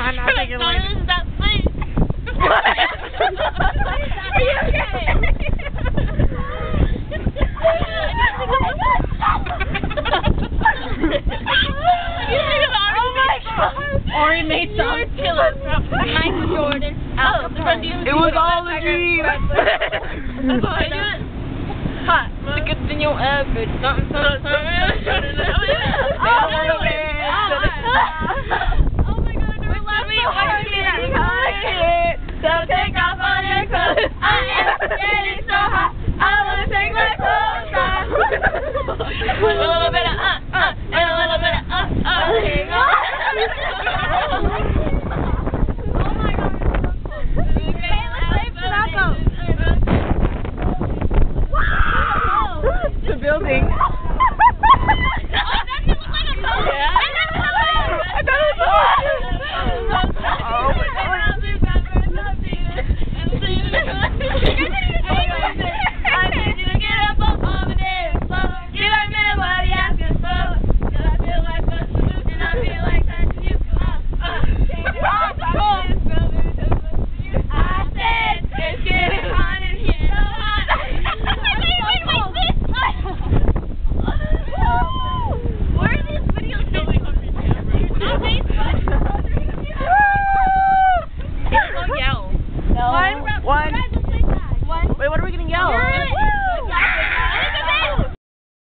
I'm not taking it away. Is that funny? What? Are you okay? Ori made some. Michael Jordan. It was all a dream. That's what I do it. Hot. Thicker than your average. Something. Oh my god, we love me. So take off all your clothes.